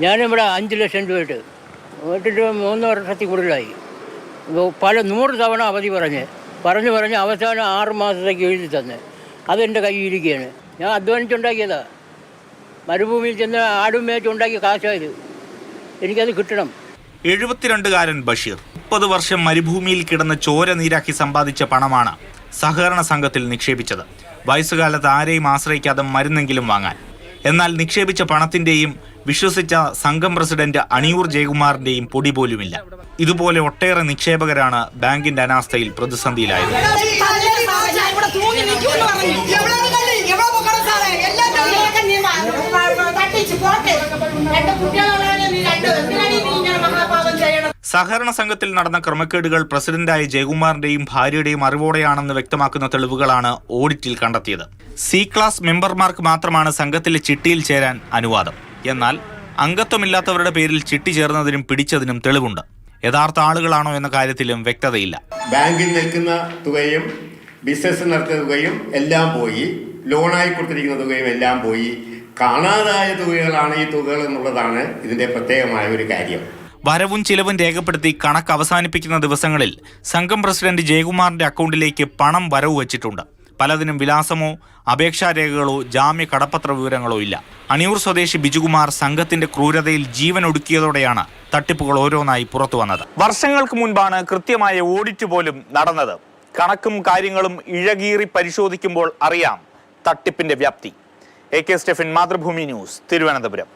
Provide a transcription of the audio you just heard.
ഞാനിവിടെ 5 ലക്ഷം രൂപ ഇട്ടിട്ട് 3 വർഷത്തിൽ കൂടുതലായി. പല 100 തവണ അവധി പറഞ്ഞ് അവസാനം 6 മാസത്തേക്ക് എഴുതി തന്നെ. അതെൻ്റെ കയ്യിലിരിക്കുകയാണ്. ഞാൻ അധ്വാനിച്ചുണ്ടാക്കിയതാണ്. മരുഭൂമിയിൽ ചെന്ന് ആടും മേച്ചുണ്ടാക്കിയ കാശായത്. എനിക്കത് കിട്ടണം. 72-കാരൻ ബഷീർ 30 വർഷം മരുഭൂമിയിൽ കിടന്ന് ചോര നീരാക്കി സമ്പാദിച്ച പണമാണ് സഹകരണ സംഘത്തിൽ നിക്ഷേപിച്ചത്. വയസ്സുകാലത്ത് ആരെയും ആശ്രയിക്കാതെ മരുന്നെങ്കിലും വാങ്ങാൻ. എന്നാൽ നിക്ഷേപിച്ച പണത്തിന്റെയും വിശ്വസിച്ച സംഘം പ്രസിഡന്റ് അണിയൂർ ജയകുമാറിന്റെയും പൊടി പോലുമില്ല. ഇതുപോലെ ഒട്ടേറെ നിക്ഷേപകരാണ് ബാങ്കിന്റെ അനാസ്ഥയിൽ പ്രതിസന്ധിയിലായത്. സഹകരണ സംഘത്തിൽ നടന്ന ക്രമക്കേടുകൾ പ്രസിഡന്റായ ജയകുമാറിന്റെയും ഭാര്യയുടെയും അറിവോടെയാണെന്ന് വ്യക്തമാക്കുന്ന തെളിവുകളാണ് ഓഡിറ്റിൽ കണ്ടെത്തിയത്. സി ക്ലാസ് മെമ്പർമാർക്ക് മാത്രമാണ് സംഘത്തിലെ ചിട്ടിയിൽ ചേരാൻ അനുവാദം. എന്നാൽ അംഗത്വമില്ലാത്തവരുടെ പേരിൽ ചിട്ടി ചേർന്നതിനും പിടിച്ചതിനും തെളിവുണ്ട്. യഥാർത്ഥ ആളുകളാണോ എന്ന കാര്യത്തിലും വ്യക്തതയില്ല. ബാങ്കിൽ നിൽക്കുന്ന തുകയും ബിസിനസ് നടത്തുന്ന തുകയും എല്ലാം പോയി, ലോണായി കൊടുത്തിരിക്കുന്ന തുകയും എല്ലാം പോയി. കാണാതായ തുകകളാണ് ഈ തുകകൾ എന്നുള്ളതാണ് ഇതിന്റെ പ്രത്യേകമായ ഒരു കാര്യം. വരവും ചിലവും രേഖപ്പെടുത്തി കണക്ക് അവസാനിപ്പിക്കുന്ന ദിവസങ്ങളിൽ സംഘം പ്രസിഡന്റ് ജയകുമാറിന്റെ അക്കൗണ്ടിലേക്ക് പണം വരവ് വച്ചിട്ടുണ്ട്. പലതിനും വിലാസമോ അപേക്ഷാരേഖകളോ ജാമ്യ കടപ്പത്ര വിവരങ്ങളോ ഇല്ല. അണിയൂർ സ്വദേശി ബിജുകുമാർ സംഘത്തിന്റെ ക്രൂരതയിൽ ജീവൻ ഒടുക്കിയതോടെയാണ് തട്ടിപ്പുകൾ ഓരോന്നായി പുറത്തു വന്നത്. വർഷങ്ങൾക്ക് മുൻപാണ് കൃത്യമായ ഓഡിറ്റ് പോലും നടന്നത്. കണക്കും കാര്യങ്ങളും ഇഴകീറി പരിശോധിക്കുമ്പോൾ അറിയാം തട്ടിപ്പിന്റെ വ്യാപ്തി. AK Stephen, Mathrubhumi news, Thiruvananthapuram.